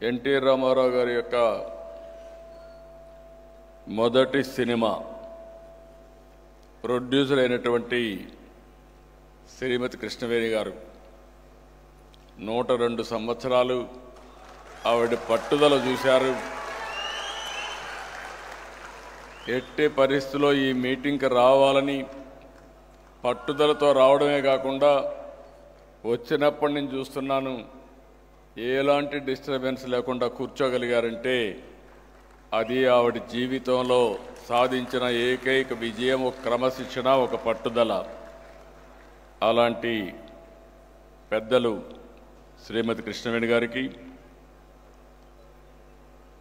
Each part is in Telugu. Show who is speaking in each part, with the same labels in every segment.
Speaker 1: ఎన్టీ రామారావు గారి యొక్క మొదటి సినిమా ప్రొడ్యూసర్ అయినటువంటి శ్రీమతి కృష్ణవేణి గారు 102 సంవత్సరాలు ఆవిడ పట్టుదల చూశారు. ఎట్టి పరిస్థితుల్లో ఈ మీటింగ్కి రావాలని పట్టుదలతో రావడమే కాకుండా వచ్చినప్పటి నుంచి చూస్తున్నాను ఎలాంటి డిస్టర్బెన్స్ లేకుండా కూర్చోగలిగారంటే అది ఆవిడ జీవితంలో సాధించిన ఏకైక విజయం, ఒక క్రమశిక్షణ, ఒక పట్టుదల. అలాంటి పెద్దలు శ్రీమతి కృష్ణవేణి గారికి,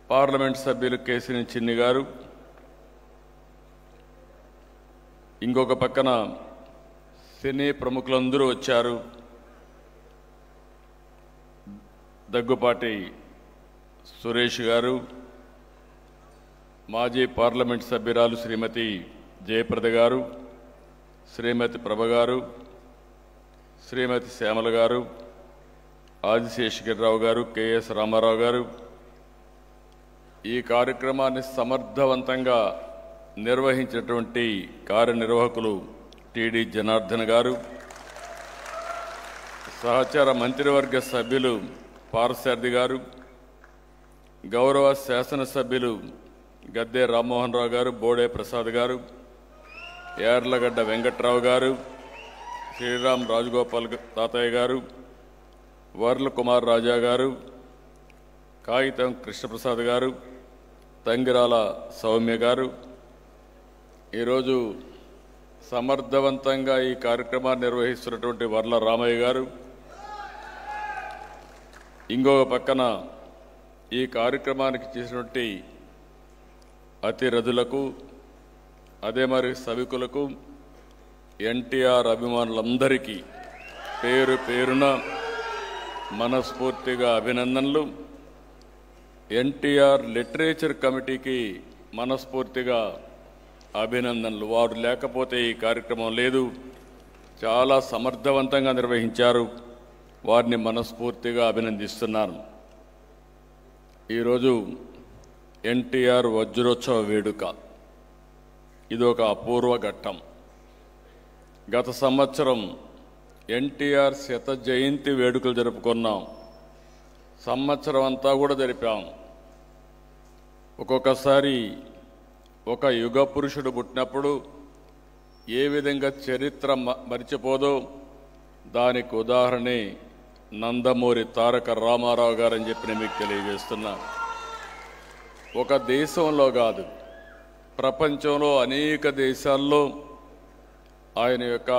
Speaker 1: పార్లమెంట్ సభ్యులు కేసినేని చిన్ని గారు, ఇంకొక పక్కన సినీ ప్రముఖులందరూ వచ్చారు. దగ్గుపాటి సురేష్ గారు, మాజీ పార్లమెంట్ సభ్యురాలు శ్రీమతి జయప్రద గారు, శ్రీమతి ప్రభ గారు, శ్రీమతి శ్యామల గారు, ఆదిశేషగిరిరావు గారు, కెఎస్ రామారావు గారు, ఈ కార్యక్రమాన్ని సమర్థవంతంగా నిర్వహించినటువంటి కార్యనిర్వాహకులు టిడి జనార్దన్ గారు, సహచార మంత్రివర్గ సభ్యులు పార్సారథి గారు, గౌరవ శాసనసభ్యులు గద్దె రామ్మోహన్ రావు గారు, బోడే ప్రసాద్ గారు, యార్లగడ్డ వెంకట్రావు గారు, శ్రీరామ్ రాజగోపాల్ తాతయ్య గారు, వర్ల కుమార్ రాజా గారు, కాగితం కృష్ణప్రసాద్ గారు, తంగిరాల సౌమ్య గారు, ఈరోజు సమర్థవంతంగా ఈ కార్యక్రమాన్ని నిర్వహిస్తున్నటువంటి వర్ల రామయ్య గారు, ఇంకొక పక్కన ఈ కార్యక్రమానికి చేసినటువంటి అతిరథులకు, అదే మరి సభికులకు, ఎన్టీఆర్ అభిమానులందరికీ పేరు పేరున మనస్ఫూర్తిగా అభినందనలు. ఎన్టీఆర్ లిటరేచర్ కమిటీకి మనస్ఫూర్తిగా అభినందనలు. వారు లేకపోతే ఈ కార్యక్రమం లేదు. చాలా సమర్థవంతంగా నిర్వహించారు. వారిని మనస్ఫూర్తిగా అభినందిస్తున్నాను. ఈరోజు ఎన్టీఆర్ వజ్రోత్సవ వేడుక, ఇది ఒక అపూర్వ ఘట్టం. గత సంవత్సరం ఎన్టీఆర్ శత జయంతి వేడుకలు జరుపుకున్నాం. సంవత్సరం అంతా కూడా జరిపాం. ఒక్కొక్కసారి ఒక యుగ పురుషుడు పుట్టినప్పుడు ఏ విధంగా చరిత్ర మరిచిపోదో దానికి ఉదాహరణే నందమూరి తారక రామారావు గారని చెప్పి నేను మీకు తెలియజేస్తున్నా. ఒక దేశంలో కాదు, ప్రపంచంలో అనేక దేశాల్లో ఆయన యొక్క